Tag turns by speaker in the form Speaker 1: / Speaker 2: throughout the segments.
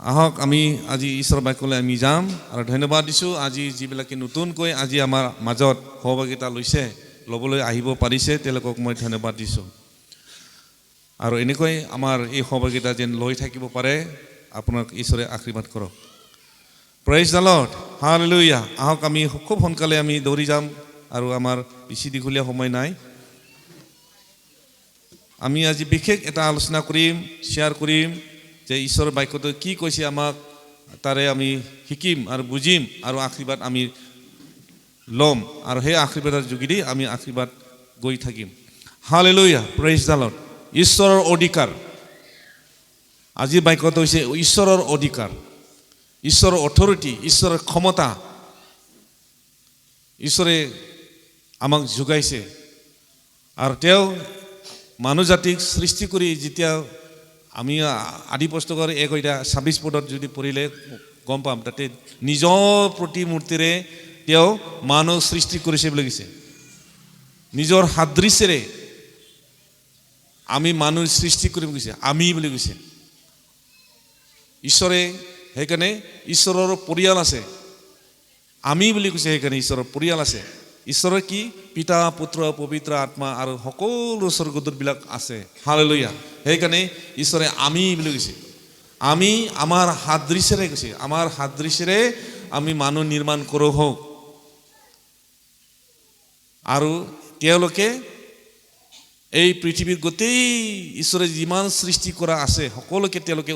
Speaker 1: আহক আমি আজি ঈশ্বৰৰ বাক্যলৈ আমি যাম আৰু ধন্যবাদ দিছোঁ আজি যিবিলাকে নতুনকৈ আজি আমাৰ মাজত সহভাগিতা লৈছে ল'বলৈ আহিব পাৰিছে তেওঁলোকক মই ধন্যবাদ দিছোঁ আৰু এনেকৈ আমাৰ এই সহভাগিতা যেন লৈ থাকিব পাৰে আপোনাক ঈশ্বৰে আশীৰ্বাদ কৰক প্ৰেইজ দ্য লৰ্ড হালেলুয়া আহক আমি খুব সোনকালে আমি দৌৰি যাম আৰু আমাৰ বেছি দীঘলীয়া সময় নাই আমি আজি বিশেষ এটা আলোচনা কৰিম শ্বেয়াৰ কৰিম যে ঈশ্বৰৰ বাক্যটো কি কৈছে আমাক তাৰে আমি শিকিম আৰু বুজিম আৰু আশীৰ্বাদ আমি ল'ম আৰু সেই আশীৰ্বাদৰ যোগেদি আমি আশীৰ্বাদ গৈ থাকিম হালেলুয়া প্ৰেইজ দ্য লৰ্ড ঈশ্বৰৰ অধিকাৰ আজি বাক্যটো হৈছে ঈশ্বৰৰ অধিকাৰ ঈশ্বৰৰ অথৰিটি ঈশ্বৰৰ ক্ষমতা ঈশ্বৰে আমাক যোগাইছে আৰু তেওঁ মানুহ জাতিক সৃষ্টি কৰি যেতিয়া আমি আদি পুস্তকৰ 1:26 পদত যদি পঢ়িলে গম পাম তাতে নিজৰ প্ৰতিমূৰ্তিৰে তেওঁ মানুহ সৃষ্টি কৰিছে বুলি কৈছে নিজৰ সাদৃশ্যৰে আমি মানুহ সৃষ্টি কৰিব কৈছে আমি বুলি কৈছে ঈশ্বৰে সেইকাৰণে ঈশ্বৰৰ পৰিয়াল আছে আমি বুলি কৈছে সেইকাৰণে ঈশ্বৰৰ পৰিয়াল আছে ঈশ্বৰৰ কি পিতা পুত্ৰ পবিত্ৰ আত্মা আৰু সকলো স্বৰ্গদূতবিলাক আছে হালেলুয়া সেইকাৰণে ঈশ্বৰে আমি বুলি কৈছে আমি আমাৰ সাদৃশ্যৰে কৈছে আমাৰ সাদৃশ্যৰে আমি মানুহ নিৰ্মাণ কৰোঁ হওক আৰু তেওঁলোকে এই পৃথিৱীৰ গোটেই ঈশ্বৰে যিমান সৃষ্টি কৰা আছে সকলোকে তেওঁলোকে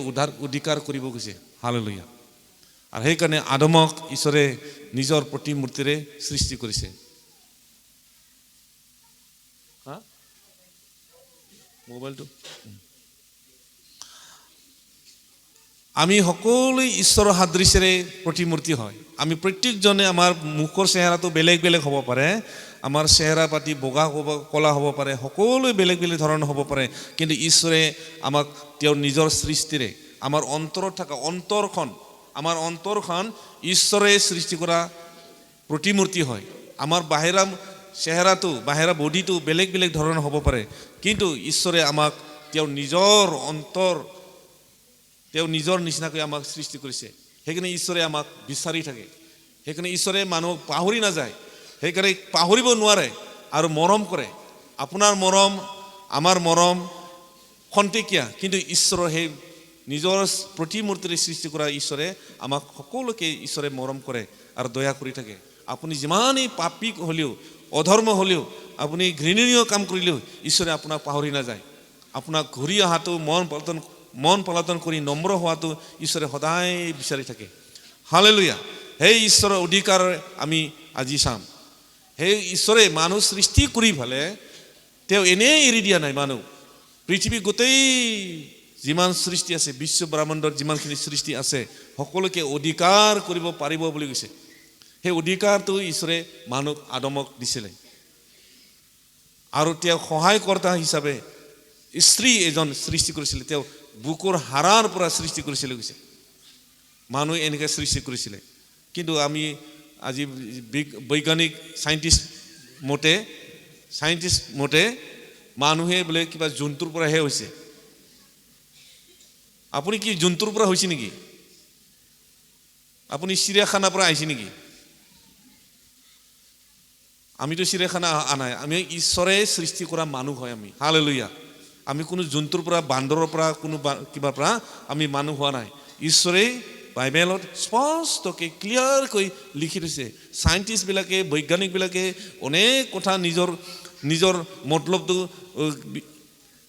Speaker 1: অধিকাৰ কৰিব গৈছে হালেলুয়া আৰু সেইকাৰণে আদমক ঈশ্বৰে নিজৰ প্ৰতিমূৰ্তিৰে সৃষ্টি কৰিছে মোবাইলটো আমি সকলোৱে ঈশ্বৰৰ সাদৃশ্যৰে প্ৰতিমূৰ্তি হয় আমি প্ৰত্যেকজনে আমাৰ মুখৰ চেহেৰাটো বেলেগ বেলেগ হ'ব পাৰে আমাৰ চেহেৰা পাতি বগা হ'ব কলা হ'ব পাৰে সকলোৱে বেলেগ বেলেগ ধৰণৰ হ'ব পাৰে কিন্তু ঈশ্বৰে আমাক তেওঁৰ নিজৰ সৃষ্টিৰে আমাৰ অন্তৰত থকা আমাৰ অন্তৰখন ঈশ্বৰে সৃষ্টি কৰা প্ৰতিমূৰ্তি হয় আমাৰ বাহিৰা চেহেৰাটো বাহিৰা বডিটো বেলেগ বেলেগ ধৰণৰ হ'ব পাৰে কিন্তু ঈশ্বৰে আমাক তেওঁৰ নিজৰ নিচিনাকৈ আমাক সৃষ্টি কৰিছে সেইকাৰণে ঈশ্বৰে আমাক বিচাৰি থাকে সেইকাৰণে ঈশ্বৰে মানুহক পাহৰি নাযায় সেইকাৰণে পাহৰিব নোৱাৰে আৰু মৰম কৰে আপোনাৰ মৰম আমাৰ মৰম খন্তেকীয়া কিন্তু ঈশ্বৰৰ সেই নিজৰ প্ৰতিমূৰ্তিৰে সৃষ্টি কৰা ঈশ্বৰে আমাক সকলোকে ঈশ্বৰে মৰম কৰে আৰু দয়া কৰি থাকে আপুনি যিমানেই পাপী হ'লেও অধৰ্ম হ'লেও আপুনি ঘৃণনীয় কাম কৰিলেও ঈশ্বৰে আপোনাক পাহৰি নাযায় আপোনাক ঘূৰি অহাটো মন পলাতন কৰি নম্ৰ হোৱাটো ঈশ্বৰে সদায় বিচাৰি থাকে হালেলুয়া সেই ঈশ্বৰৰ অধিকাৰ আমি আজি চাম সেই ঈশ্বৰে মানুহ সৃষ্টি কৰি ফালে তেওঁ এনেই এৰি দিয়া নাই মানুহ পৃথিৱী গোটেই যিমান সৃষ্টি আছে বিশ্ব ব্ৰহ্মাণ্ডৰ যিমানখিনি সৃষ্টি আছে সকলোকে অধিকাৰ কৰিব পাৰিব বুলি কৈছে সেই অধিকাৰটো ঈশ্বৰে মানুহক আদমক দিছিলে আৰু তেওঁ সহায়কৰ্তা হিচাপে স্ত্ৰী এজন সৃষ্টি কৰিছিলে তেওঁ বুকুৰ হাড়ৰ পৰা সৃষ্টি কৰিছিলে কৈছে মানুহ এনেকৈ সৃষ্টি কৰিছিলে কিন্তু আমি আজি বৈজ্ঞানিক সাইণ্টিষ্ট মতে মানুহে বোলে কিবা জন্তুৰ পৰাহে হৈছে আপুনি কি জন্তুৰ পৰা হৈছে নেকি আপুনি চিৰিয়াখানাৰ পৰা আহিছে নেকি আমিতো চিৰিয়াখানা আনাই আমি ঈশ্বৰে সৃষ্টি কৰা মানুহ হয় আমি হালেলুয়া আমি কোনো জন্তুৰ পৰা বান্দৰৰ পৰা কোনো কিবা পৰা আমি মানুহ হোৱা নাই ঈশ্বৰে বাইবেলত স্পষ্টকৈ ক্লিয়াৰকৈ লিখি দিছে সাইণ্টিষ্টবিলাকে বৈজ্ঞানিকবিলাকে অনেক কথা নিজৰ মতলবটো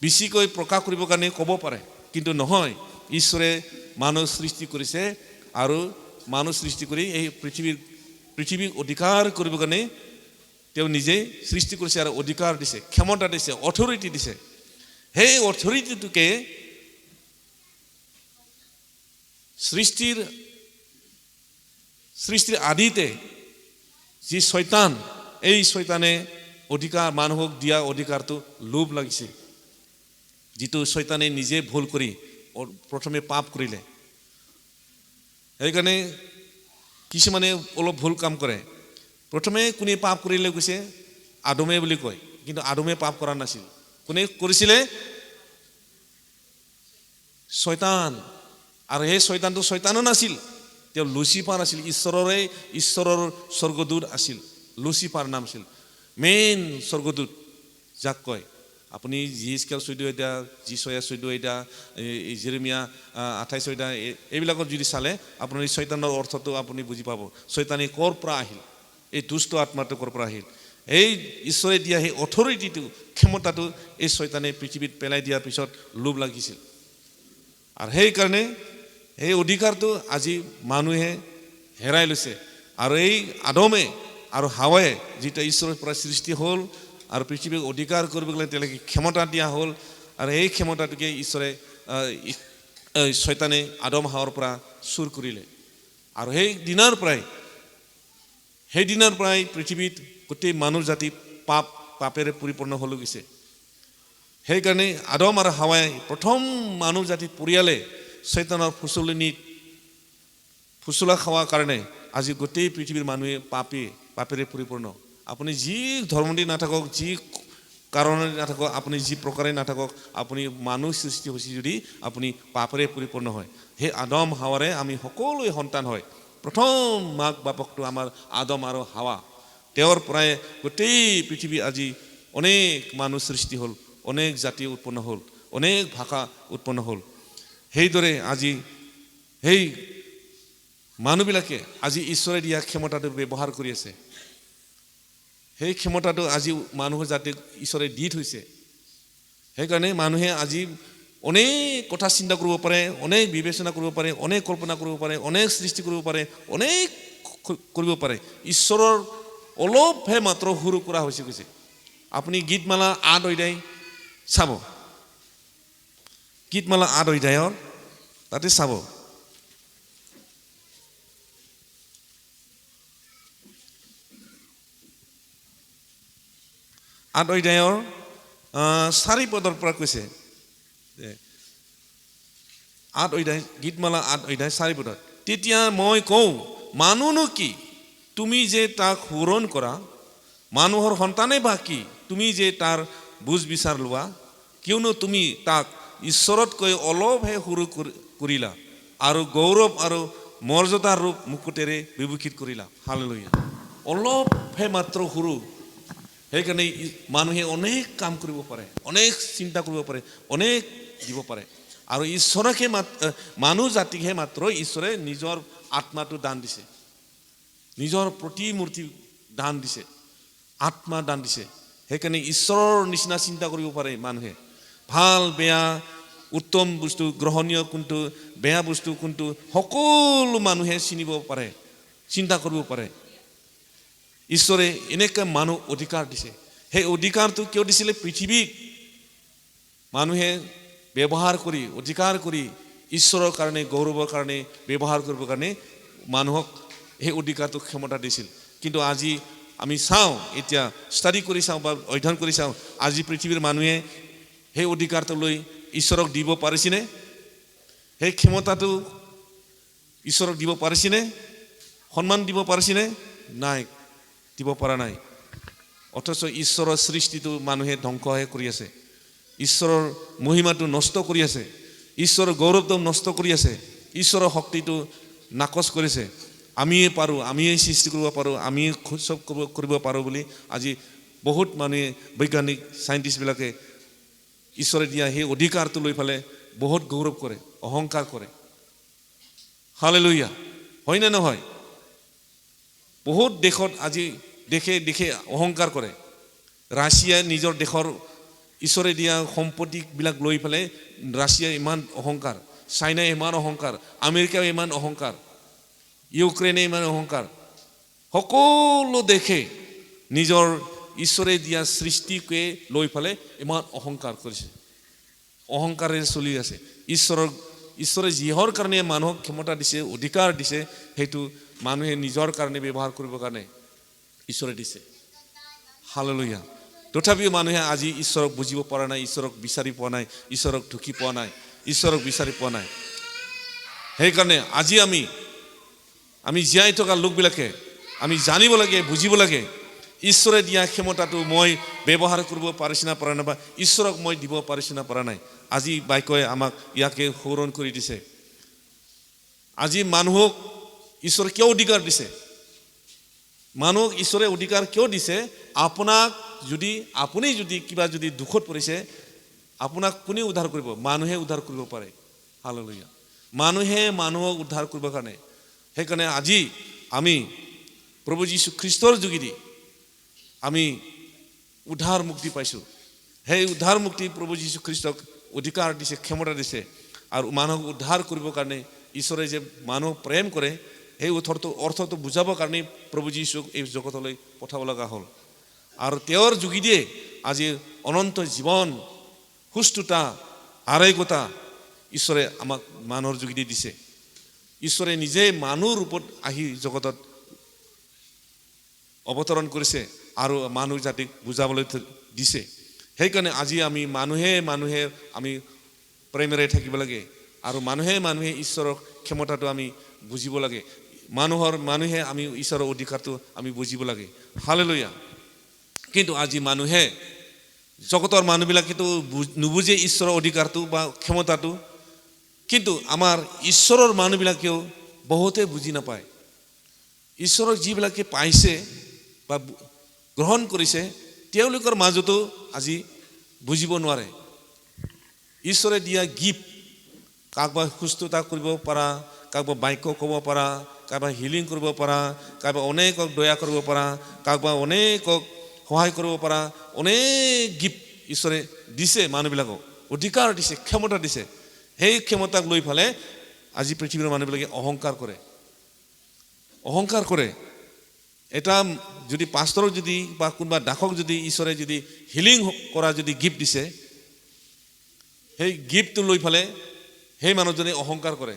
Speaker 1: বেছিকৈ প্ৰকাশ কৰিবৰ কাৰণে ক'ব পাৰে কিন্তু নহয় ঈশ্বৰে মানুহ সৃষ্টি কৰিছে আৰু মানুহ সৃষ্টি কৰি এই পৃথিৱীক অধিকাৰ কৰিবৰ কাৰণে তেওঁ নিজে সৃষ্টি কৰিছে আৰু অধিকাৰ দিছে ক্ষমতা দিছে অথৰিটি দিছে সেই অথৰিটিটোকে সৃষ্টিৰ আদিতে যি শয়তান এই শয়তানে অধিকাৰ মানুহক দিয়া অধিকাৰটো লোভ লাগিছে যিটো শয়তানে নিজে ভুল কৰি প্ৰথমে পাপ কৰিলে সেইকাৰণে কিছুমানে অলপ ভুল কাম কৰে প্ৰথমে কোনে পাপ কৰিলে কৈছে আদমে বুলি কয় কিন্তু আদমে পাপ কৰা নাছিল কোনে কৰিছিলে শয়তান আৰু সেই শয়তানটো শয়তানো নাছিল, তেওঁ লুচিফাৰ আছিল, ঈশ্বৰৰ স্বৰ্গদূত আছিল, লুচিফাৰ নাম আছিল, মেইন স্বৰ্গদূত যাক কয়। আপুনি জিএছকেল 14 অধ্যায়, জিছয়া 14 অধ্যায়, জেৰেমিয়া 28 অধ্যায় এইবিলাকত যদি চালে আপোনাৰ এই শয়তানৰ অৰ্থটো আপুনি বুজি পাব। শয়তানে ক'ৰ পৰা আহিল, এই দুষ্ট আত্মাটো ক'ৰ পৰা আহিল, এই ঈশ্বৰে দিয়া সেই অথৰিটিটো, ক্ষমতাটো এই শয়তানে পৃথিৱীত পেলাই দিয়াৰ পিছত লোভ লাগিছিল। আৰু সেইকাৰণে সেই অধিকাৰটো আজি মানুহে হেৰাই লৈছে। আৰু এই আদমে আৰু হাৱাই যিটো ঈশ্বৰৰ পৰা সৃষ্টি হ'ল আৰু পৃথিৱীক অধিকাৰ কৰিবলৈ তেওঁলোকে ক্ষমতা দিয়া হ'ল, আৰু এই ক্ষমতাটোকে ঈশ্বৰে শয়তানে আদম হাৱাৰ পৰা চুৰ কৰিলে। আৰু সেই দিনৰ পৰাই পৃথিৱীত গোটেই মানুহ জাতি পাপেৰে পৰিপূৰ্ণ হৈ গৈছে। সেইকাৰণে আদম আৰু হাৱাই প্ৰথম মানুহ জাতি পৰিয়ালে শয়তানৰ ফুচুলা খোৱাৰ কাৰণে আজি গোটেই পৃথিৱীৰ মানুহে পাপেৰে পৰিপূৰ্ণ। আপুনি যি ধৰ্ম দি নাথাকক, যি কাৰণে নাথাকক, আপুনি যি প্ৰকাৰে নাথাকক, আপুনি মানুহ সৃষ্টি হৈছে যদি আপুনি পাপেৰে পৰিপূৰ্ণ হয়। সেই আদম হাৱাৰে আমি সকলোৱে সন্তান হয়। প্ৰথম মাক বাপকটো আমাৰ আদম আৰু হাৱা, তেওঁৰ পৰাই গোটেই পৃথিৱী আজি অনেক মানুহ সৃষ্টি হ'ল, অনেক জাতি উৎপন্ন হ'ল, অনেক ভাষা উৎপন্ন হ'ল। সেইদৰে আজি সেই মানুহবিলাকে আজি ঈশ্বৰে দিয়া ক্ষমতাটো ব্যৱহাৰ কৰি আছে। সেই ক্ষমতাটো আজি মানুহৰ জাতিক ঈশ্বৰে দি থৈছে। সেইকাৰণে মানুহে আজি অনেক কথা চিন্তা কৰিব পাৰে, অনেক বিবেচনা কৰিব পাৰে, অনেক কল্পনা কৰিব পাৰে, অনেক সৃষ্টি কৰিব পাৰে, অনেক কৰিব পাৰে। ঈশ্বৰৰ অলপহে মাত্ৰ সৰু কৰা হৈছে। আপুনি গীতমালা 8 অধ্যায় চাব, গীতমালা 8 অধ্যায়ৰ তাতে চাব, আঠ অধ্যায়ৰ 4 পদৰ পৰা কৈছে, 8 অধ্যায়, গীতমালা 8 অধ্যায় 4 পদত, তেতিয়া মই কওঁ, মানুহনো কি তুমি যে তাক সোঁৱৰণ কৰা, মানুহৰ সন্তানে বা কি তুমি যে তাৰ বুজ বিচাৰ লোৱা, কিয়নো তুমি তাক ঈশ্বৰতকৈ অলপহে সৰু কৰিলা আৰু গৌৰৱ আৰু মৰ্যাদাৰ ৰূপ মুকুটেৰে বিভূষিত কৰিলা। হালেলুয়া। অলপহে মাত্ৰ সৰু। সেইকাৰণে মানুহে অনেক কাম কৰিব পাৰে, অনেক চিন্তা কৰিব পাৰে, অনেক দিব পাৰে। আৰু ঈশ্বৰকে মানুহ জাতিকহে মাত্ৰ ঈশ্বৰে নিজৰ আত্মাটো দান দিছে, নিজৰ প্ৰতিমূৰ্তি দান দিছে, আত্মা দান দিছে। সেইকাৰণে ঈশ্বৰৰ নিচিনা চিন্তা কৰিব পাৰে মানুহে। ভাল বেয়া, উত্তম বস্তু গ্ৰহণীয় কোনটো, বেয়া বস্তু কোনটো, সকলো মানুহে চিনিব পাৰে, চিন্তা কৰিব পাৰে। ঈশ্বৰে এনেকৈ মানুহ অধিকাৰ দিছে। সেই অধিকাৰটো কিয় দিছিলে? পৃথিৱীক মানুহে ব্যৱহাৰ কৰি, অধিকাৰ কৰি ঈশ্বৰৰ কাৰণে, গৌৰৱৰ কাৰণে ব্যৱহাৰ কৰিবৰ কাৰণে মানুহক সেই অধিকাৰটো ক্ষমতা দিছিল। কিন্তু আজি আমি চাওঁ, এতিয়া ষ্টাডি কৰি চাওঁ বা অধ্যয়ন কৰি চাওঁ, আজি পৃথিৱীৰ মানুহে সেই অধিকাৰটো লৈ ঈশ্বৰক দিব পাৰিছেনে? সেই ক্ষমতাটো ঈশ্বৰক দিব পাৰিছেনে? সন্মান দিব পাৰিছেনে? নাই, দিব পৰা নাই। অথচ ঈশ্বৰৰ সৃষ্টিটো মানুহে ধ্বংসহে কৰি আছে, ঈশ্বৰৰ মহিমাটো নষ্ট কৰি আছে, ঈশ্বৰৰ গৌৰৱটো নষ্ট কৰি আছে, ঈশ্বৰৰ শক্তিটো নাকচ কৰিছে। আমিয়ে পাৰোঁ, আমিয়ে সৃষ্টি কৰিব পাৰোঁ, আমিয়ে চব কৰিব পাৰোঁ বুলি আজি বহুত মানুহে, বৈজ্ঞানিক চাইণ্টিষ্টবিলাকে ঈশ্বৰে দিয়া সেই অধিকাৰটো লৈ পেলাই বহুত গৌৰৱ কৰে, অহংকাৰ কৰে। হালেলুয়া। হয়নে নহয়? বহুত দেশত আজি দেশে অহংকাৰ কৰে। ৰাছিয়াই নিজৰ দেশৰ ঈশ্বৰে দিয়া সম্পত্তিবিলাক লৈ পেলাই ৰাছিয়াই ইমান অহংকাৰ, চাইনাই ইমান অহংকাৰ, আমেৰিকাই ইমান অহংকাৰ, ইউক্ৰেইনে ইমান অহংকাৰ। সকলো দেশে নিজৰ ঈশ্বৰে দিয়া সৃষ্টিকে লৈ পেলাই ইমান অহংকাৰ কৰিছে, অহংকাৰেৰে চলি আছে। ঈশ্বৰে যিহৰ কাৰণে মানুহক ক্ষমতা দিছে, অধিকাৰ দিছে, সেইটো মানুহে নিজৰ কাৰণে ব্যৱহাৰ কৰিবৰ কাৰণে ঈশ্বৰে দিছে। হালেলুয়া। তথাপিও মানুহে আজি ঈশ্বৰক বুজিব পৰা নাই, ঈশ্বৰক বিচাৰি পোৱা নাই, ঈশ্বৰক ঢুকি পোৱা নাই, ঈশ্বৰক বিচাৰি পোৱা নাই। সেইকাৰণে আজি আমি জীয়াই থকা লোকবিলাকে আমি জানিব লাগে, বুজিব লাগে, ঈশ্বৰে দিয়া ক্ষমতাটো মই ব্যৱহাৰ কৰিব পাৰিছি না পৰা নাই, বা ঈশ্বৰক মই দিব পাৰিছি না পৰা নাই। আজি বাক্যই আমাক ইয়াকে সোঁৱৰণ কৰি দিছে। আজি মানুহক ঈশ্বৰে কিয় অধিকাৰ দিছে মানুহক ঈশ্বৰে অধিকাৰ কিয় দিছে আপোনাক যদি আপুনি যদি কিবা যদি দুখত পৰিছে আপোনাক কোনে উদ্ধাৰ কৰিব মানুহে উদ্ধাৰ কৰিব পাৰে হালেলুয়া মানুহে মানুহক উদ্ধাৰ কৰিবৰ কাৰণে সেইকাৰণে আজি আমি প্ৰভু যীশু খ্ৰীষ্টৰ যোগেদি আমি উদ্ধাৰ মুক্তি পাইছোঁ সেই উদ্ধাৰ মুক্তি প্ৰভু যীশু খ্ৰীষ্টক অধিকাৰ দিছে ক্ষমতা দিছে আৰু মানুহক উদ্ধাৰ কৰিবৰ কাৰণে ঈশ্বৰে যে মানুহক প্ৰেম কৰে সেই অৰ্থটো বুজাবৰ কাৰণে প্ৰভু যীশুক এই জগতলৈ পঠাব লগা হ'ল আৰু তেওঁৰ যোগেদিয়ে আজি অনন্ত জীৱন সুস্থতা আৰোগ্যতা ঈশ্বৰে আমাক মানুহৰ যোগেদি দিছে ঈশ্বৰে নিজে মানুহ ৰূপত আহি জগতত অৱতৰণ কৰিছে আৰু মানুহ জাতিক বুজাবলৈ দিছে সেইকাৰণে আজি আমি মানুহে আমি প্ৰেমেৰে থাকিব লাগে আৰু মানুহে ঈশ্বৰৰ ক্ষমতাটো আমি বুজিব লাগে মানুহে আমি ঈশ্বৰৰ অধিকাৰটো আমি বুজিব লাগে হালেলুয়া কিন্তু আজি মানুহে জগতৰ মানুহবিলাকেতো নুবুজে ঈশ্বৰৰ অধিকাৰটো বা ক্ষমতাটো কিন্তু আমাৰ ঈশ্বৰৰ মানুহবিলাকেও বহুতে বুজি নাপায় ঈশ্বৰক যিবিলাকে পাইছে বা গ্ৰহণ কৰিছে তেওঁলোকৰ মাজতো আজি বুজিব নোৱাৰে ঈশ্বৰে দিয়া গিফ্ট কাৰোবাক সুস্থতা কৰিব পৰা কাৰোবাক বাক্য ক'ব পৰা কাৰোবাক হিলিং কৰিব পৰা কাৰোবাক অনেকক দয়া কৰিব পৰা কাৰোবাক অনেকক সহায় কৰিব পৰা অনেক গিফ্ট ঈশ্বৰে দিছে মানুহবিলাকক অধিকাৰ দিছে ক্ষমতা দিছে সেই ক্ষমতাক লৈ ফালে আজি পৃথিৱীৰ মানুহবিলাকে অহংকাৰ কৰে এটা যদি পাষ্টৰক যদি বা কোনোবা দাসক যদি ঈশ্বৰে যদি হিলিং কৰা যদি গিফ্ট দিছে সেই গিফ্টটো লৈ ফালে সেই মানুহজনে অহংকাৰ কৰে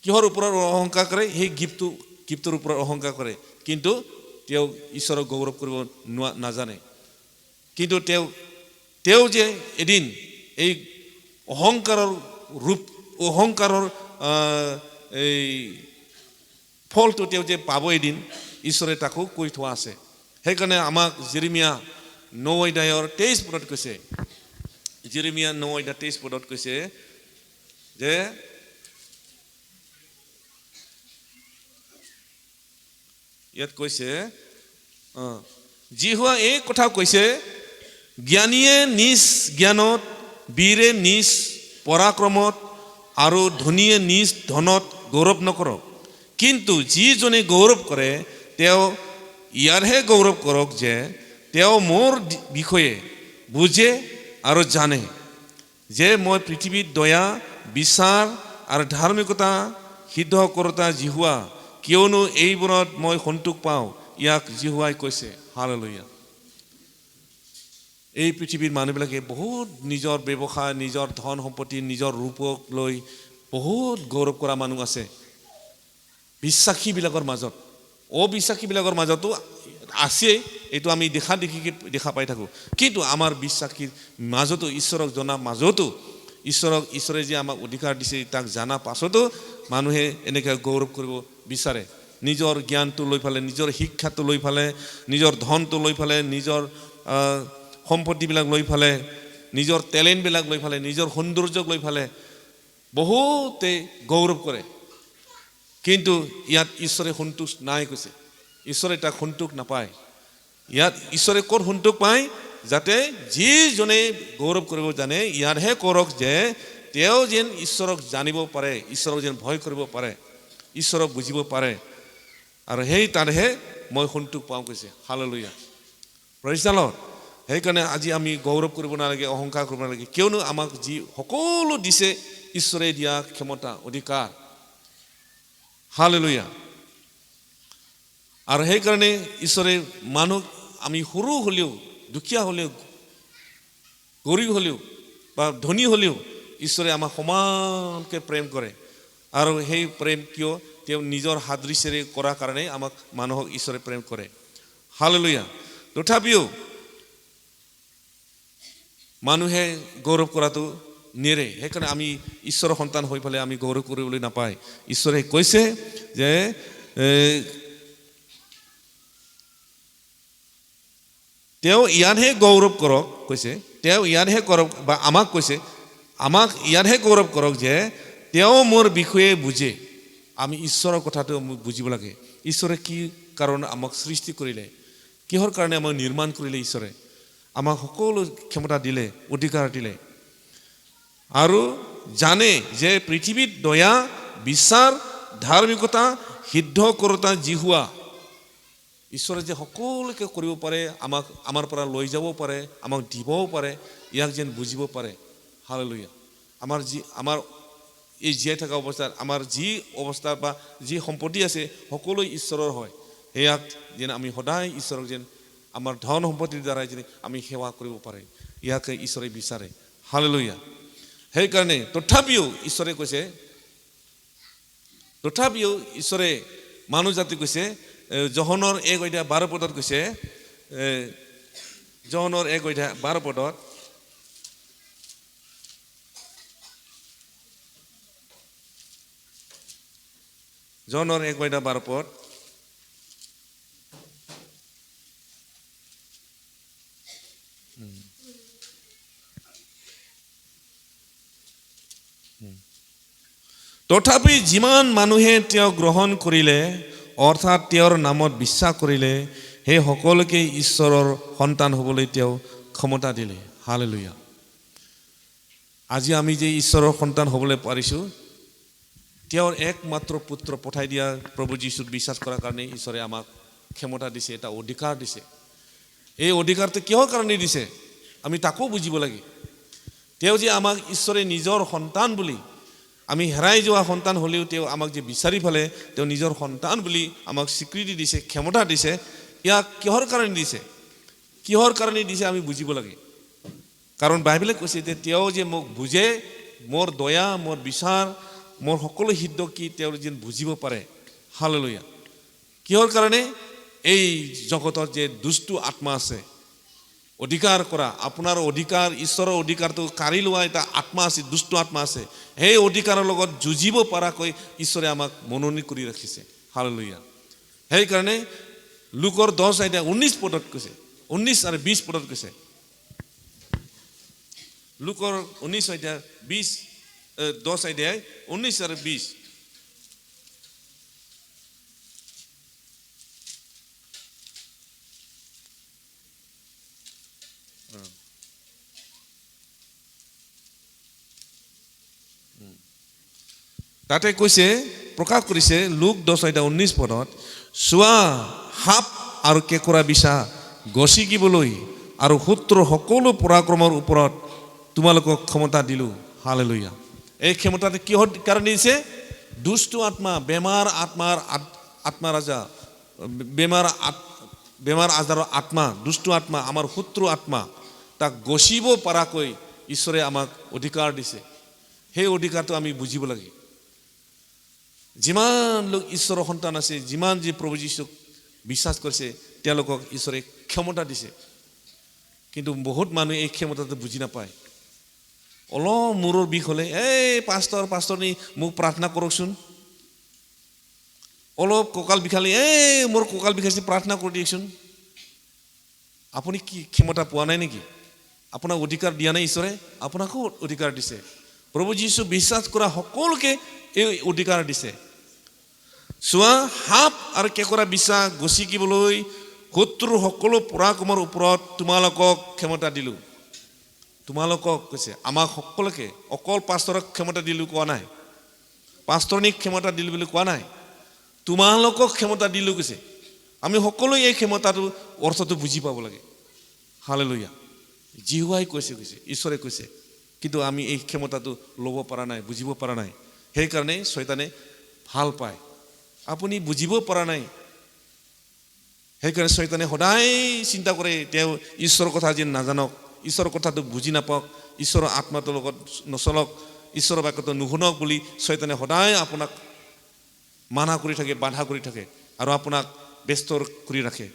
Speaker 1: কিহৰ ওপৰত অহংকাৰ কৰে সেই গিফ্টৰ ওপৰত অহংকাৰ কৰে কিন্তু তেওঁ ঈশ্বৰক গৌৰৱ কৰিব নাজানে কিন্তু তেওঁ যে এদিন এই অহংকাৰৰ এই ফলটো তেওঁ যে পাব এদিন ঈশ্বৰে তাকো কৈ থোৱা আছে সেইকাৰণে আমাক জেৰেমিয়া 9 অধ্যায়ৰ 23 পদত কৈছে জেৰেমিয়া 9 অধ্যায় 23 পদত কৈছে যে ইয়াত কৈছে যিহোৱা এই কথা কৈছে জ্ঞানীয়ে নিজ জ্ঞানত বীৰে নিজ পৰাক্ৰমত আৰু ধনীয়ে নিজ ধনত গৌৰৱ নকৰক কিন্তু যিজনে গৌৰৱ কৰে তেওঁ ইয়াৰহে গৌৰৱ কৰক যে তেওঁ মোৰ বিষয়ে বুজে আৰু জানে যে মই পৃথিৱীত দয়া বিচাৰ আৰু ধাৰ্মিকতা সিদ্ধ কৰোতা জিহুৱা কিয়নো এইবোৰত মই সন্তোষ পাওঁ ইয়াক জিহুৱাই কৈছে হালেলুয়া এই পৃথিৱীৰ মানুহবিলাকে বহুত নিজৰ ব্যৱসায় নিজৰ ধন সম্পত্তি নিজৰ ৰূপক লৈ বহুত গৌৰৱ কৰা মানুহ আছে বিশ্বাসীবিলাকৰ মাজত অবিশ্বাসীবিলাকৰ মাজতো আছে এইটো আমি দেখা পাই থাকোঁ কিন্তু আমাৰ বিশ্বাসীৰ মাজতো ঈশ্বৰক জনা মাজতো ঈশ্বৰে যে আমাক অধিকাৰ দিছে তাক জনা পাছতো মানুহে এনেকৈ গৌৰৱ কৰিব বিচাৰে নিজৰ জ্ঞানটো লৈ ফালে নিজৰ শিক্ষাটো লৈ ফালে নিজৰ ধনটো লৈ ফালে নিজৰ সম্পত্তিবিলাক লৈ ফালে নিজৰ টেলেণ্টবিলাক লৈ ফালে নিজৰ সৌন্দৰ্যক লৈ ফালে বহুতে গৌৰৱ কৰে কিন্তু ইয়াত ঈশ্বৰে সন্তোষ নাই কৈছে ঈশ্বৰে তাক সন্তোষ নাপায় ইয়াত ঈশ্বৰে ক'ত সন্তোষ পায় যাতে যিজনে গৌৰৱ কৰিব জানে ইয়াৰহে কৰক যে তেওঁ যেন ঈশ্বৰক জানিব পাৰে ঈশ্বৰক যেন ভয় কৰিব পাৰে ঈশ্বৰক বুজিব পাৰে আৰু সেই তাৰহে মই সন্তোষ পাওঁ কৈছে হালেলুয়া প্ৰেইজ দ্য লৰ্ড সেইকাৰণে আজি আমি গৌৰৱ কৰিব নালাগে অহংকাৰ কৰিব নালাগে কিয়নো আমাক যি সকলো দিছে ঈশ্বৰে দিয়া ক্ষমতা অধিকাৰ হালেলুয়া আৰু সেইকাৰণে ঈশ্বৰে মানুহ আমি সৰু হ'লেও দুখীয়া হ'লেও গৰীব হ'লেও বা ধনী হ'লেও ঈশ্বৰে আমাক সমানকৈ প্ৰেম কৰে আৰু সেই প্ৰেম কিয় তেওঁ নিজৰ সাদৃশ্যৰে কৰাৰ কাৰণে আমাক মানুহক ঈশ্বৰে প্ৰেম কৰে হালেলুয়া তথাপিও মানুহে গৌৰৱ কৰাটো নেৰে সেইকাৰণে আমি ঈশ্বৰৰ সন্তান হৈ পেলাই আমি গৌৰৱ কৰিবলৈ নাপায় ঈশ্বৰে কৈছে যে তেওঁ ইয়াতহে গৌৰৱ কৰক কৈছে তেওঁ ইয়াতহে কৰক বা আমাক কৈছে আমাক ইয়াতহে গৌৰৱ কৰক যে তেওঁ মোৰ বিষয়ে বুজে আমি ঈশ্বৰৰ কথাটো বুজিব লাগে ঈশ্বৰে কি কাৰণ আমাক সৃষ্টি কৰিলে কিহৰ কাৰণে আমাক নিৰ্মাণ কৰিলে ঈশ্বৰে আমাক সকলো ক্ষমতা দিলে অধিকাৰ দিলে আৰু জানে যে পৃথিৱীত দয়া বিচাৰ ধাৰ্মিকতা সিদ্ধ কৰোতা জিহুৱা ঈশ্বৰে যে সকলোকে কৰিব পাৰে আমাক আমাৰ পৰা লৈ যাব পাৰে আমাক দিবও পাৰে ইয়াক যেন বুজিব পাৰে হালেলুয়া আমাৰ এই জীয়াই থকা অৱস্থাত আমাৰ যি অৱস্থা বা যি সম্পত্তি আছে সকলো ঈশ্বৰৰ হয় ইয়াক যেন আমি সদায় ঈশ্বৰক যেন আমাৰ ধন সম্পত্তিৰ দ্বাৰা যেন আমি সেৱা কৰিব পাৰে ইয়াকে ঈশ্বৰে বিচাৰে হালেলুয়া সেইকাৰণে তথাপিও ঈশ্বৰে কৈছে ঈশ্বৰে মানুহ জাতি কৈছে যোহনৰ 1:12 কৈছে যোহনৰ 1:12 যোহনৰ 1:12 তথাপি যিমান মানুহে তেওঁ গ্ৰহণ কৰিলে অৰ্থাৎ তেওঁৰ নামত বিশ্বাস কৰিলে সেই সকলোকে ঈশ্বৰৰ সন্তান হ'বলৈ তেওঁ ক্ষমতা দিলে হালেলুয়া আজি আমি যে ঈশ্বৰৰ সন্তান হ'বলৈ পাৰিছো তেওঁৰ একমাত্ৰ পুত্ৰ পঠাই দিয়া প্ৰভু যীশুক বিশ্বাস কৰাৰ কাৰণে ঈশ্বৰে আমাক ক্ষমতা দিছে এটা অধিকাৰ দিছে এই অধিকাৰটো কিহৰ কাৰণে দিছে আমি তাকো বুজিব লাগে তেওঁ যে আমাক ঈশ্বৰে নিজৰ সন্তান বুলি আমি হেৰাই যোৱা সন্তান হ'লেও তেওঁ আমাক যে বিচাৰি ফেলে তেওঁ নিজৰ সন্তান বুলি আমাক স্বীকৃতি দিছে ক্ষমতা দিছে ইয়াক কিহৰ কাৰণে দিছে আমি বুজিব লাগে কাৰণ বাইবেলে কৈছে যে তেওঁ যে মোক বুজে মোৰ দয়া মোৰ বিচাৰ মোৰ সকলো সিদ্ধ কি তেওঁ যেন বুজিব পাৰে হালেলুয়া কিহৰ কাৰণে এই জগতত যে দুষ্ট আত্মা আছে অধিকাৰ কৰা আপোনাৰ অধিকাৰ ঈশ্বৰৰ অধিকাৰটো কাঢ়ি লোৱা এটা আত্মা আছে দুষ্ট আত্মা আছে সেই অধিকাৰৰ লগত যুঁজিব পৰাকৈ ঈশ্বৰে আমাক মনোনীত কৰি ৰাখিছে হালেলুয়া সেইকাৰণে লুকৰ 10:19 পদত কৈছে 19 আৰু 20 পদত কৈছে লুকৰ 19:20 10:19 আৰু 20 তাতে কৈছে প্ৰকাশ কৰিছে লুক 10:19 পদত চোৱা সাপ আৰু কেঁকোৰা বিছা গছিকিবলৈ আৰু শত্ৰু সকলো পৰাক্ৰমৰ ওপৰত তোমালোকক ক্ষমতা দিলোঁ হালেলুয়া এই ক্ষমতাটো কিহৰ কাৰণে দিছে দুষ্ট আত্মা বেমাৰ আত্মা বেমাৰ আজাৰৰ আত্মা দুষ্ট আত্মা আমাৰ শত্ৰু আত্মা তাক গছিব পৰাকৈ ঈশ্বৰে আমাক অধিকাৰ দিছে সেই অধিকাৰটো আমি বুজিব লাগে যিমান লোক ঈশ্বৰৰ সন্তান আছে যিমান যে প্ৰভু যীশুক বিশ্বাস কৰিছে তেওঁলোকক ঈশ্বৰে ক্ষমতা দিছে কিন্তু বহুত মানুহে এই ক্ষমতাটো বুজি নাপায় অলপ মূৰৰ বিষ হ'লে এই পাষ্টৰনি মোক প্ৰাৰ্থনা কৰকচোন অলপ কঁকাল বিষালে এই মোৰ কঁকাল বিষাইছে প্ৰাৰ্থনা কৰি দিয়কচোন আপুনি কি ক্ষমতা পোৱা নাই নেকি আপোনাক অধিকাৰ দিয়া নাই ঈশ্বৰে আপোনাকো অধিকাৰ দিছে প্ৰভু যীশু বিশ্বাস কৰা সকলোকে এই অধিকাৰ দিছে চোৱা সাপ আৰু কেঁকোৰা বিছা গছিকিবলৈ শত্ৰু সকলো পৰাক্ৰমৰ ওপৰত তোমালোকক ক্ষমতা দিলোঁ তোমালোকক কৈছে আমাক সকলোকে অকল পাষ্টৰক ক্ষমতা দিলোঁ কোৱা নাই পাষ্টৰনিক ক্ষমতা দিলোঁ বুলি কোৱা নাই তোমালোকক ক্ষমতা দিলোঁ কৈছে আমি সকলোৱে এই ক্ষমতাটো অৰ্থটো বুজি পাব লাগে হালেলুয়া জিহুৱাই কৈছে ঈশ্বৰে কৈছে কিন্তু আমি এই ক্ষমতাটো ল'ব পৰা নাই বুজিব পৰা নাই সেইকাৰণে শয়তানে ভাল পায় আপুনি বুজিব পৰা নাই সেইকাৰণে শয়তানে সদায় চিন্তা কৰে তেওঁ ঈশ্বৰৰ কথা যেন নাজানক ঈশ্বৰৰ কথাটো বুজি নাপাওক ঈশ্বৰৰ আত্মাটোৰ লগত নচলক ঈশ্বৰৰ বাক্যটো নুশুনক বুলি শয়তানে সদায় আপোনাক মানা কৰি থাকে বাধা কৰি থাকে আৰু আপোনাক ব্যস্ত কৰি ৰাখে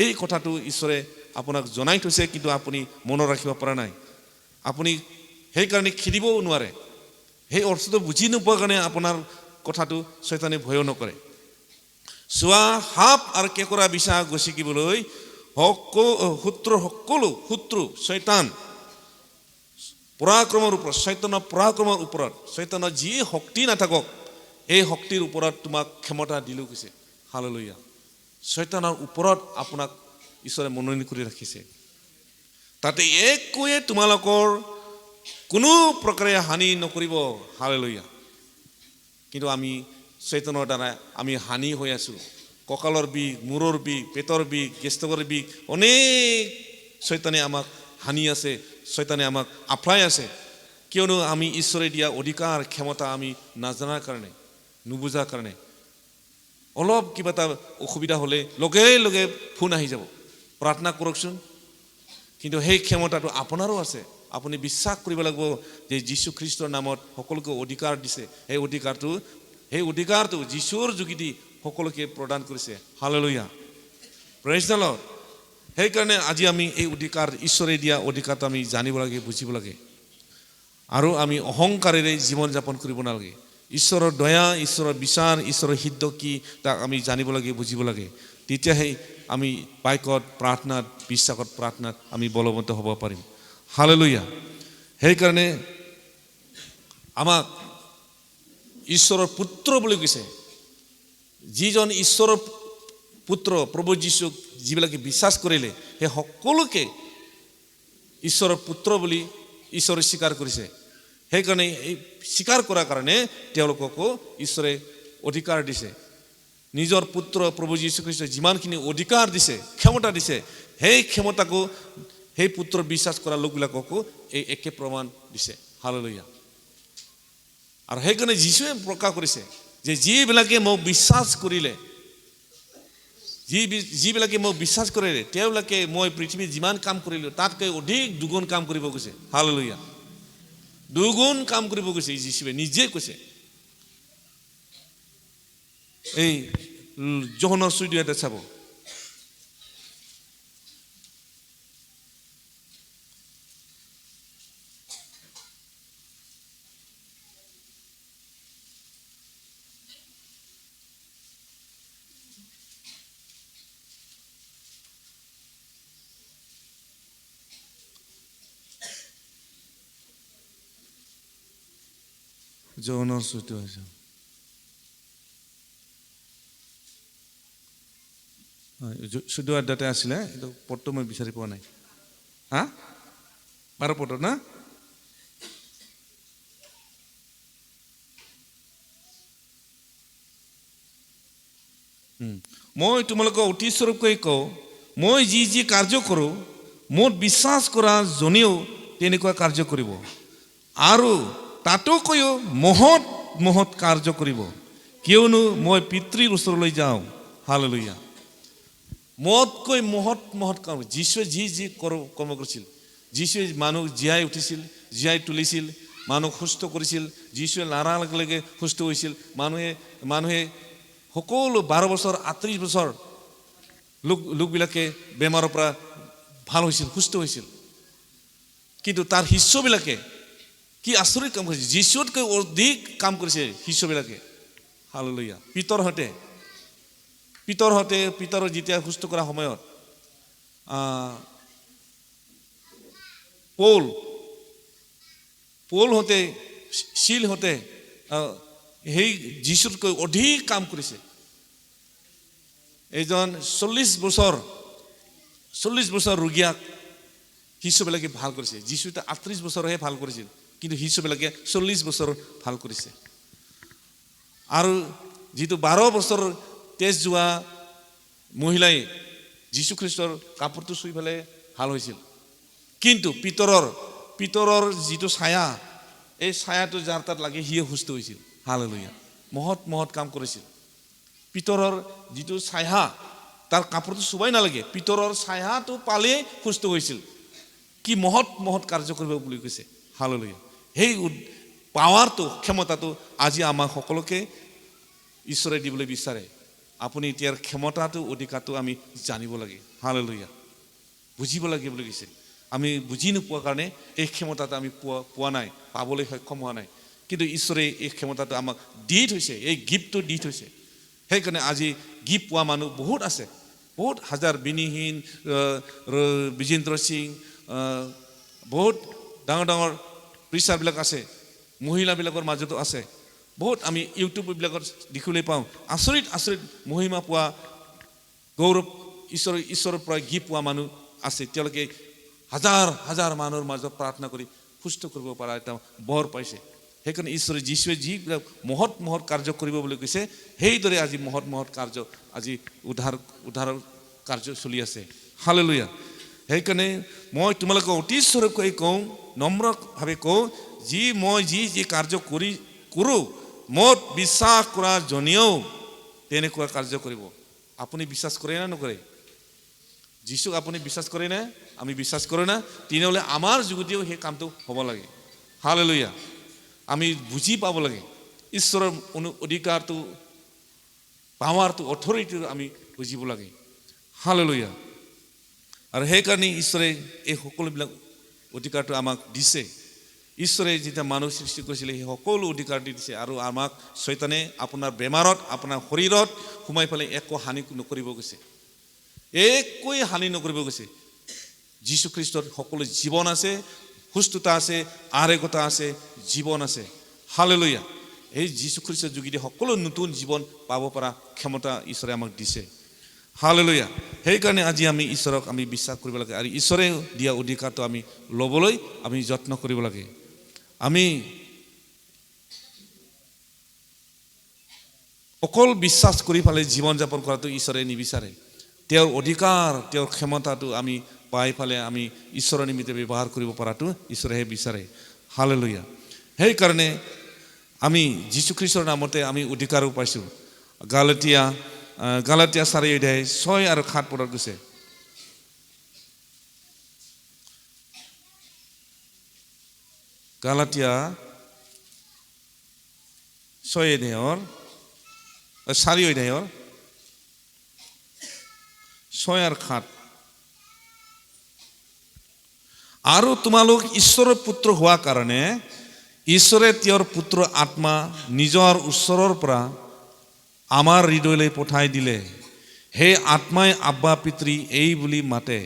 Speaker 1: এই কথাটো ঈশ্বৰে আপোনাক জনাই থৈছে কিন্তু আপুনি মনত ৰাখিব পৰা নাই আপুনি সেইকাৰণে খেদিবও নোৱাৰে সেই অৰ্থটো বুজি নোপোৱাৰ কাৰণে আপোনাৰ কথাটো শয়তানে ভয় নকৰে চোৱা সাপ আৰু কেঁকোৰা বিছা গছিকিবলৈ সকলো শত্ৰু শৈতান পৰাক্ৰমৰ ওপৰত শয়তানৰ পৰাক্ৰমৰ ওপৰত শয়তানৰ যি শক্তি নাথাকক এই শক্তিৰ ওপৰত তোমাক ক্ষমতা দিলোঁ কৈছে হালেলুয়া শয়তানৰ ওপৰত আপোনাক ঈশ্বৰে মনোনীত কৰি ৰাখিছে তাতে একোৱে তোমালোকৰ কোনো প্ৰকাৰে হানি নকৰিব হালেলুয়া কিন্তু আমি শয়তানৰ দ্বাৰা আমি হানি হৈ আছোঁ কঁকালৰ বিষ মূৰৰ বিষ পেটৰ বিষ গেষ্ট্ৰিকৰ বিষ অনেক শয়তানে আমাক হানি আছে শয়তানে আমাক আফলাই আছে কিয়নো আমি ঈশ্বৰে দিয়া অধিকাৰ ক্ষমতা আমি নাজানাৰ কাৰণে নুবুজাৰ কাৰণে অলপ কিবা এটা অসুবিধা হ'লে লগে লগে ফোন আহি যাব প্ৰাৰ্থনা কৰকচোন কিন্তু সেই ক্ষমতাটো আপোনাৰো আছে আপুনি বিশ্বাস কৰিব লাগিব যে যীশু খ্ৰীষ্টৰ নামত সকলোকে অধিকাৰ দিছে সেই অধিকাৰটো যীশুৰ যোগেদি সকলোকে প্ৰদান কৰিছে হালেলুয়া প্ৰেইজ দ্য লৰ্ড সেইকাৰণে আজি আমি এই অধিকাৰ ঈশ্বৰে দিয়া অধিকাৰটো আমি জানিব লাগে বুজিব লাগে আৰু আমি অহংকাৰেৰে জীৱন যাপন কৰিব নালাগে ঈশ্বৰৰ দয়া ঈশ্বৰৰ বিচাৰ ঈশ্বৰৰ সিদ্ধ কি তাক আমি জানিব লাগে বুজিব লাগে তেতিয়াহে আমি বাক্যত প্ৰাৰ্থনাত বিশ্বাসত প্ৰাৰ্থনাত আমি বলৱন্ত হ'ব পাৰিম হালেলুয়া সেইকাৰণে আমাক ঈশ্বৰৰ পুত্ৰ বুলি কৈছে যিজন ঈশ্বৰৰ পুত্ৰ প্ৰভু যীশুক যিবিলাকে বিশ্বাস কৰিলে সেই সকলোকে ঈশ্বৰৰ পুত্ৰ বুলি ঈশ্বৰে স্বীকাৰ কৰিছে সেইকাৰণে এই স্বীকাৰ কৰাৰ কাৰণে তেওঁলোককো ঈশ্বৰে অধিকাৰ দিছে নিজৰ পুত্ৰ প্ৰভু যীশু খ্ৰীষ্টই যিমানখিনি অধিকাৰ দিছে ক্ষমতা দিছে সেই ক্ষমতাকো সেই পুত্ৰ বিশ্বাস কৰা লোকবিলাককো এই একে প্ৰমাণ দিছে হালেলুয়া আৰু সেইকাৰণে যীশুৱে প্ৰকাশ কৰিছে যে যিবিলাকে মোক বিশ্বাস কৰিলে যিবিলাকে মোক বিশ্বাস কৰিলে তেওঁলোকে মই পৃথিৱীত যিমান কাম কৰিলোঁ তাতকৈ অধিক দুগুণ কাম কৰিব কৈছে হালেলুয়া দুগুণ কাম কৰিব কৈছে যীশুৱে নিজে কৈছে এই যোহনৰ 4:2 চাব যোহনৰ 4:2 14 আছিলে এইটো পদটো মই বিচাৰি পোৱা নাই হা 12 পদত না মই তোমালোকক অতি স্বৰূপকৈ কওঁ মই যি কাৰ্য কৰোঁ মোৰ বিশ্বাস কৰা জনেও তেনেকুৱা কাৰ্য কৰিব আৰু তাতোকৈও মহৎ মহৎ কাৰ্য কৰিব কিয়নো মই পিতৃৰ ওচৰলৈ যাওঁ হালেলুয়া মতকৈ মহৎ কাম যীশুৱে যি কৰ্ম কৰিছিল যীশুৱে মানুহ জীয়াই উঠিছিল জীয়াই তুলিছিল মানুহ সুস্থ কৰিছিল যীশুৱে লৰাৰ লগে লগে সুস্থ হৈছিল মানুহে সকলো 12 বছৰ 38 বছৰ লোকবিলাকে বেমাৰৰ পৰা ভাল হৈছিল সুস্থ হৈছিল কিন্তু তাৰ শিষ্যবিলাকে কি আচৰিত কাম কৰিছে যীশুতকৈ অধিক কাম কৰিছে শিষ্যবিলাকে হালেলুয়া পিতৰৰ যেতিয়া সুস্থ কৰা সময়ত পৌল হতে শিল হতে সেই যীশুতকৈ অধিক কাম কৰিছে এজন 40 বছৰ ৰোগীক শিষ্যবিলাকে ভাল কৰিছে যীশুতে 38 বছৰহে ভাল কৰিছিল কিন্তু শিষ্যবিলাকে 40 বছৰ ভাল কৰিছে আৰু যিটো 12 বছৰ তেজ যোৱা মহিলাই যীশু খ্ৰীষ্টৰ কাপোৰটো চুই পেলাই ভাল হৈছিল কিন্তু পিতৰৰ যিটো ছায়া এই ছায়াটো যাৰ তাত লাগে সিয়ে সুস্থ হৈছিল হালেলুয়া মহৎ কাম কৰিছিল পিতৰৰ যিটো ছায়া তাৰ কাপোৰটো চুবাই নালাগে পিতৰৰ ছায়াটো পালে সুস্থ হৈছিল কি মহৎ কাৰ্য কৰিব বুলি কৈছে হালেলুয়া সেই পাৱাৰটো ক্ষমতাটো আজি আমাৰ সকলোকে ঈশ্বৰে দিবলৈ বিচাৰে আপুনি এতিয়াৰ ক্ষমতাটো অধিকাৰটো আমি জানিব লাগে হালেলুয়া বুজিব লাগে বুলি কৈছে আমি বুজি নোপোৱাৰ কাৰণে এই ক্ষমতাটো আমি পোৱা নাই পাবলৈ সক্ষম হোৱা নাই কিন্তু ঈশ্বৰে এই ক্ষমতাটো আমাক দি থৈছে এই গিফ্টটো দি থৈছে সেইকাৰণে আজি গিফ্ট পোৱা মানুহ বহুত আছে বহুত হাজাৰ বিনীহীন বিজেন্দ্ৰ সিং বহুত ডাঙৰ প্ৰিচাৰবিলাক আছে, মহিলাবিলাকৰ মাজতো আছে। বহুত আমি ইউটিউববিলাকত দেখিবলৈ পাওঁ, আচৰিত আচৰিত মহিমা পোৱা, গৌৰৱ ঈশ্বৰৰ পৰা গীত পোৱা মানুহ আছে। তেওঁলোকে হাজাৰ হাজাৰ মানুহৰ মাজত প্ৰাৰ্থনা কৰি সুস্থ কৰিব পৰা এটা বৰ পাইছে। সেইকাৰণে ঈশ্বৰে যীশুৱে যিবিলাক মহৎ মহৎ কাৰ্য কৰিব বুলি কৈছে, সেইদৰে আজি মহৎ মহৎ কাৰ্য আজি উদ্ধাৰৰ কাৰ্য চলি আছে। হালেলুয়া। সেইকাৰণে মই তোমালোকক অতি স্বৰূপকৈ কওঁ, নম্ৰভাৱে কওঁ, মই যি কাৰ্য কৰোঁ মত বিশ্বাস কৰা জনেও তেনেকুৱা কাৰ্য কৰিব। আপুনি বিশ্বাস কৰে না নকৰে? যীশুক আপুনি বিশ্বাস কৰে না? আমি বিশ্বাস কৰোঁ না? তেনেহ'লে আমাৰ যোগেদিও সেই কামটো হ'ব লাগে। হালেলুয়া। আমি বুজি পাব লাগে ঈশ্বৰৰ অধিকাৰটো, পাৱাৰটো, অথৰিটিটো আমি বুজিব লাগে। হালেলুয়া। আৰু সেইকাৰণে ঈশ্বৰে এই সকলোবিলাক অধিকাৰটো আমাক দিছে। ঈশ্বৰে যেতিয়া মানুহ সৃষ্টি কৰিছিলে সেই সকলো অধিকাৰ দি দিছে। আৰু আমাক শয়তানে আপোনাৰ বেমাৰত, আপোনাৰ শৰীৰত সোমাই পেলাই একো হানি নকৰিব গৈছে, একোৱে হানি নকৰিব গৈছে। যীশুখ্ৰীষ্টৰ সকলো জীৱন আছে, সুস্থতা আছে, আৰোগ্যতা আছে, জীৱন আছে। হালেলুয়া। এই যীশুখ্ৰীষ্টৰ যোগেদি সকলো নতুন জীৱন পাব পৰা ক্ষমতা ঈশ্বৰে আমাক দিছে। হালেলুয়া। সেইকাৰণে আজি আমি ঈশ্বৰক আমি বিশ্বাস কৰিব লাগে আৰু ঈশ্বৰে দিয়া অধিকাৰটো আমি ল'বলৈ আমি যত্ন কৰিব লাগে। আমি অকল বিশ্বাস কৰি পেলাই জীৱন যাপন কৰাটো ঈশ্বৰে নিবিচাৰে। তেওঁৰ অধিকাৰ, তেওঁৰ ক্ষমতাটো আমি পাই পেলাই আমি ঈশ্বৰৰ নিমিত্তে ব্যৱহাৰ কৰিব পৰাটো ঈশ্বৰেহে বিচাৰে। হালেলুয়া। সেইকাৰণে আমি যীশুখ্ৰীষ্টৰ নামতে আমি অধিকাৰো পাইছোঁ। গালাতিয়া 4:6 আৰু 7 পদত গৈছে। গালাতিয়া 4:6 আৰু 7। আৰু তোমালোক ঈশ্বৰৰ পুত্ৰ হোৱা কাৰণে ঈশ্বৰে তেওঁৰ পুত্ৰ আত্মা নিজৰ ওচৰৰ পৰা আমাৰ হৃদয়লৈ পঠাই দিলে। সেই আত্মাই আব্বা পিতৃ এই বুলি মাতে।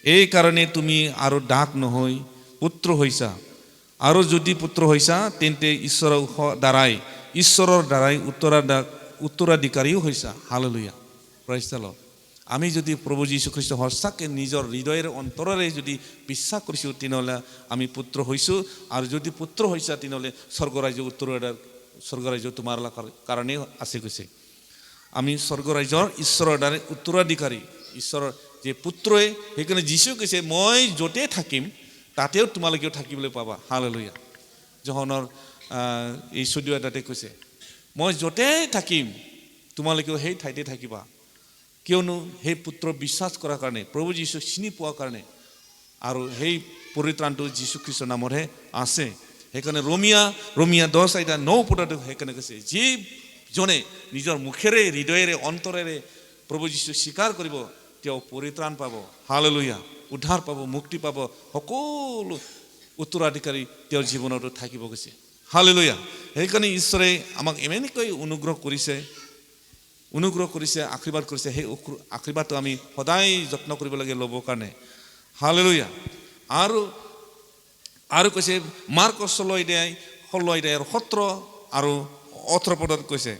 Speaker 1: এই কাৰণে তুমি আৰু দাস নহৈ পুত্ৰ হৈছা। আৰু যদি পুত্ৰ হৈছা তেন্তে ঈশ্বৰৰ দ্বাৰাই উত্তৰাধিকাৰীও হৈছা। হালেলুয়া। Praise the lord. আমি যদি প্ৰভু যীশুখ্ৰীষ্ট সঁচাকৈ নিজৰ হৃদয়ৰ অন্তৰেৰে যদি বিশ্বাস কৰিছোঁ তেনেহ'লে আমি পুত্ৰ হৈছোঁ। আৰু যদি পুত্ৰ হৈছা তেনেহ'লে স্বৰ্গৰাজ্য তোমাৰ কাৰণে আছে কৈছে। আমি স্বৰ্গৰাজ্যৰ ঈশ্বৰৰ দ্বাৰা উত্তৰাধিকাৰী, ঈশ্বৰৰ যে পুত্ৰই। সেইকাৰণে যীশুৱে কৈছে মই য'তে থাকিম তাতেও তোমালোকেও থাকিবলৈ পাবা। হালেলুয়া। যোহনৰ এই 14 তাতে কৈছে মই য'তে থাকিম তোমালোকেও সেই ঠাইতে থাকিবা। কিয়নো সেই পুত্ৰ বিশ্বাস কৰাৰ কাৰণে, প্ৰভু যীশুক চিনি পোৱাৰ কাৰণে, আৰু সেই পৰিত্ৰাণটো যীশুখ্ৰীষ্টৰ নামতহে আছে। সেইকাৰণে ৰমিয়া 10:9 পদত সেইকাৰণে কৈছে যিজনে নিজৰ মুখেৰে, হৃদয়েৰে, অন্তৰেৰে প্ৰভু যীশুক স্বীকাৰ কৰিব তেওঁ পৰিত্ৰাণ পাব। হালেলুয়া। উদ্ধাৰ পাব, মুক্তি পাব, সকলো উত্তৰাধিকাৰী তেওঁৰ জীৱনতো থাকিব গৈছে। হালেলুয়া। সেইকাৰণে ঈশ্বৰে আমাক ইমানকৈ অনুগ্ৰহ কৰিছে, আশীৰ্বাদ কৰিছে। সেই আশীৰ্বাদটো আমি সদায় যত্ন কৰিব লাগে ল'বৰ কাৰণে। হালেলুয়া। আৰু কৈছে মাৰ্কos 16:17 আৰু 18 পদত কৈছে,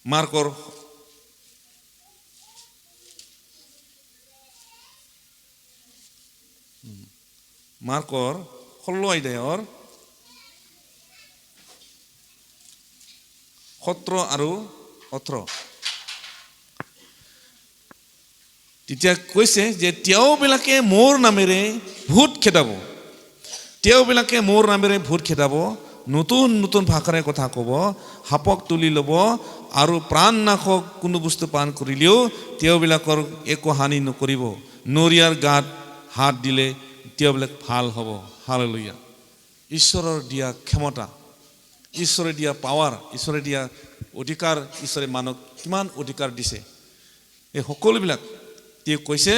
Speaker 1: মাৰ্কৰ 16:17 আৰু 18। তেতিয়া কৈছে যে তেওঁবিলাকে মোৰ নামেৰে ভূত খেদাব, নতুন নতুন ভাষাৰে কথা ক'ব, সাপক তুলি ল'ব, আৰু প্ৰাণনাশক কোনো বস্তু পান কৰিলেও তেওঁবিলাকৰ একো হানি নকৰিব। নৰিয়াৰ গাত হাত দিলে তেওঁবিলাক ভাল হ'ব। হালেলুয়া। ঈশ্বৰৰ দিয়া ক্ষমতা, ঈশ্বৰে দিয়া পাৱাৰ, ঈশ্বৰে দিয়া অধিকাৰ, ঈশ্বৰে মানুহক কিমান অধিকাৰ দিছে। এই সকলোবিলাক তেওঁ কৈছে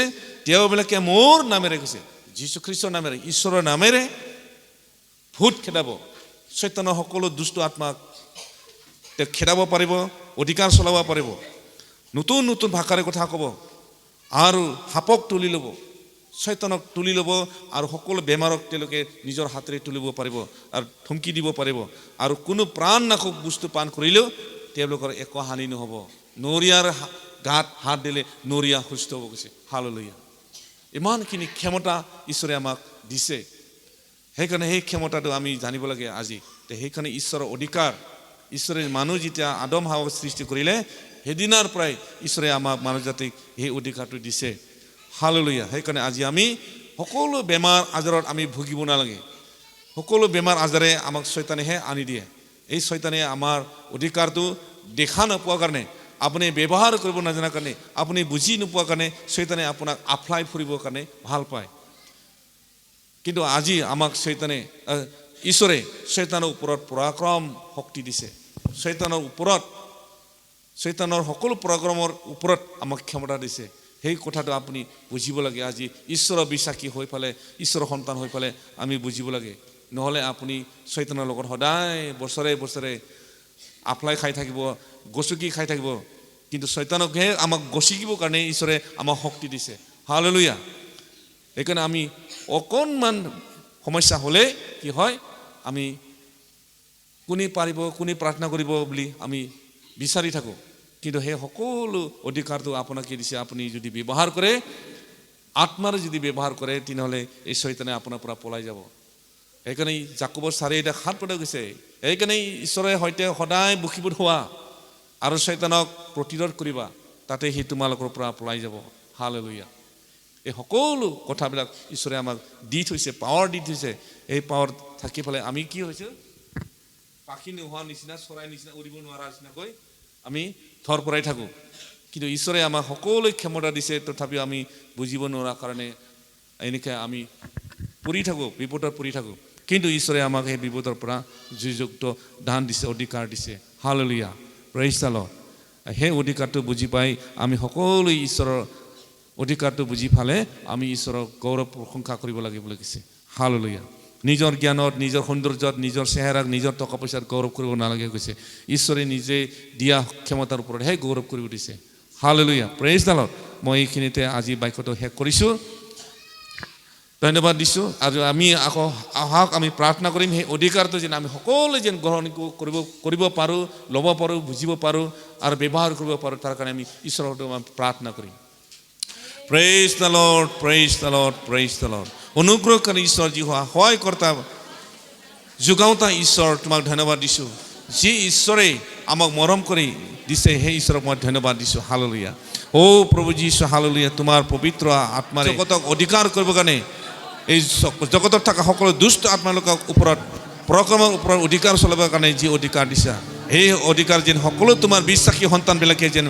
Speaker 1: তেওঁবিলাকে মোৰ নামেৰে কৈছে, যীশুখ্ৰীষ্টৰ নামেৰে, ঈশ্বৰৰ নামেৰে ভূত খেদাব। চৈতানৰ সকলো দুষ্ট আত্মাক তেওঁ খেদাব পাৰিব, অধিকাৰ চলাব পাৰিব, নতুন নতুন ভাষাৰে কথা ক'ব, আৰু সাপক তুলি ল'ব। শয়তানক তুলি ল'ব আৰু সকলো বেমাৰক তেওঁলোকে নিজৰ হাতেৰে তুলিব পাৰিব আৰু ধমকি দিব পাৰিব আৰু কোনো প্ৰাণনাশক বস্তু পান কৰিলেও তেওঁলোকৰ একো হানি নহ'ব নৰিয়াৰ গাত হাত দিলে নৰিয়া সুস্থ হ'ব গৈছে হালেলুয়া ইমানখিনি ক্ষমতা ঈশ্বৰে আমাক দিছে সেইকাৰণে সেই ক্ষমতাটো আমি জানিব লাগে আজি সেইকাৰণে ঈশ্বৰৰ অধিকাৰ ঈশ্বৰে মানুহ যেতিয়া আদম হাৱাক সৃষ্টি কৰিলে সেইদিনাৰ পৰাই ঈশ্বৰে আমাক মানুহ জাতিক সেই অধিকাৰটো দিছে হালেলুয়া সেইকাৰণে আজি আমি সকলো বেমাৰ আজাৰত আমি ভুগিব নালাগে সকলো বেমাৰ আজাৰে আমাক শয়তানেহে আনি দিয়ে এই শয়তানে আমাৰ অধিকাৰটো দেখা নোপোৱাৰ কাৰণে আপুনি ব্যৱহাৰ কৰিব নাজানাৰ কাৰণে আপুনি বুজি নোপোৱাৰ কাৰণে শয়তানে আপোনাক আফলাই ফুৰিবৰ কাৰণে ভাল পায় কিন্তু আজি আমাক শয়তানে ঈশ্বৰে শয়তানৰ ওপৰত পৰাক্ৰম শক্তি দিছে শয়তানৰ সকলো পৰাক্ৰমৰ ওপৰত আমাক ক্ষমতা দিছে সেই কথাটো আপুনি বুজিব লাগে আজি ঈশ্বৰৰ বিশ্বাসী হৈ পেলাই ঈশ্বৰৰ সন্তান হৈ পেলাই আমি বুজিব লাগে নহ'লে আপুনি শয়তানৰ লগত সদায় বছৰে বছৰে আফলাই খাই থাকিব গছকি খাই থাকিব কিন্তু শয়তানকহে আমাক গছিকিবৰ কাৰণে ঈশ্বৰে আমাক শক্তি দিছে হালেলুয়া সেইকাৰণে আমি অকণমান সমস্যা হ'লে কি হয় আমি কোনে পাৰিব কোনে প্ৰাৰ্থনা কৰিব বুলি আমি বিচাৰি থাকোঁ কিন্তু সেই সকলো অধিকাৰটো আপোনাকে দিছে আপুনি যদি ব্যৱহাৰ কৰে আত্মাৰে যদি ব্যৱহাৰ কৰে তেনেহ'লে এই শয়তানে আপোনাৰ পৰা পলাই যাব সেইকাৰণে জাকবৰ 4:7 পদে কৈছে সেইকাৰণে ঈশ্বৰে সৈতে সদায় বকিবত হোৱা আৰু শয়তানক প্ৰতিৰোধ কৰিবা তাতে সি তোমালোকৰ পৰা পলাই যাব হালেলুয়া এই সকলো কথাবিলাক ঈশ্বৰে আমাক দি থৈছে পাৱাৰ দি থৈছে এই পাৱাৰ থাকি পেলাই আমি কি হৈছে পাখি নোহোৱা নিচিনা চৰাই নিচিনা উৰিব নোৱাৰা নিচিনাকৈ আমি থৰ পৰাই থাকোঁ কিন্তু ঈশ্বৰে আমাক সকলো ক্ষমতা দিছে তথাপিও আমি বুজিব নোৱাৰা কাৰণে এনেকৈ আমি পৰি থাকোঁ বিপদত পৰি থাকোঁ কিন্তু ঈশ্বৰে আমাক সেই বিপদৰ পৰা জয়যুক্ত দান দিছে অধিকাৰ দিছে হালেলুয়া প্ৰেইজ দ্য লৰ্ড সেই অধিকাৰটো বুজি পাই আমি সকলো ঈশ্বৰৰ অধিকাৰটো বুজি পালে আমি ঈশ্বৰৰ গৌৰৱ প্ৰশংসা কৰিব লাগিব বুলি কৈছে হালেলুয়া নিজৰ জ্ঞানত নিজৰ সৌন্দৰ্যত নিজৰ চেহেৰাক নিজৰ টকা পইচাত গৌৰৱ কৰিব নালাগে কৈছে ঈশ্বৰে নিজে দিয়া ক্ষমতাৰ ওপৰতহে গৌৰৱ কৰিব দিছে হালেলুয়া প্ৰেইজ দ্য লৰ্ড মই এইখিনিতে আজি বাক্যটো শেষ কৰিছোঁ ধন্যবাদ দিছোঁ আৰু আমি আকৌ আহক আমি প্ৰাৰ্থনা কৰিম সেই অধিকাৰটো যেন আমি সকলোৱে যেন গ্ৰহণ কৰিব পাৰোঁ ল'ব পাৰোঁ বুজিব পাৰোঁ আৰু ব্যৱহাৰ কৰিব পাৰোঁ তাৰ কাৰণে আমি ঈশ্বৰৰ প্ৰাৰ্থনা কৰিম praise the Lord praise the Lord praise the Lord অনুগ্ৰহকাৰী ঈশ্বৰ যি সহায়কৰ্তা যোগাওঁতা ঈশ্বৰ তোমাক ধন্যবাদ দিছোঁ যি ঈশ্বৰে আমাক মৰম কৰি দিছে সেই ঈশ্বৰক মই ধন্যবাদ দিছোঁ হালেলুয়া প্ৰভু যীশু হালেলুয়া তোমাৰ পবিত্ৰ আত্মাৰে জগতক অধিকাৰ কৰিবৰ কাৰণে এই জগতত থকা সকলো দুষ্ট আত্মালোকৰ ওপৰত পৰাক্ৰমৰ ওপৰত অধিকাৰ চলাবৰ কাৰণে যি অধিকাৰ দিছা সেই অধিকাৰ যেন সকলো তোমাৰ বিশ্বাসী সন্তানবিলাকে যেন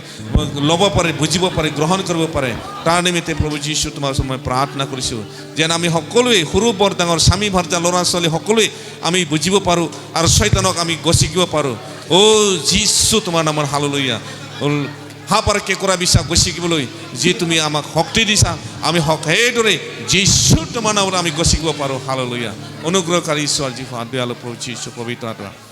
Speaker 1: ল'ব পাৰে বুজিব পাৰে গ্ৰহণ কৰিব পাৰে তাৰ নিমিত্তে প্ৰভু যীশু তোমাৰ ওচৰত মই প্ৰাৰ্থনা কৰিছোঁ যেন আমি সকলোৱে সৰু বৰ ডাঙৰ স্বামী ভাৰ্তা ল'ৰা ছোৱালী সকলোৱে আমি বুজিব পাৰোঁ আৰু শয়তানক আমি গছিকিব পাৰোঁ যীশু তোমাৰ নামৰ হালেলুয়া হাপাৰ কেঁকোৰা বিশ্বাস গছিকিবলৈ যি তুমি আমাক শক্তি দিছা আমি সেইদৰে যীশু তোমাৰ নামত আমি গছিকিব পাৰোঁ হালেলুয়া অনুগ্ৰহকাৰী ঈশ্বৰ যি দয়ালু প্ৰভু যীশু পবিত্ৰ আত্মা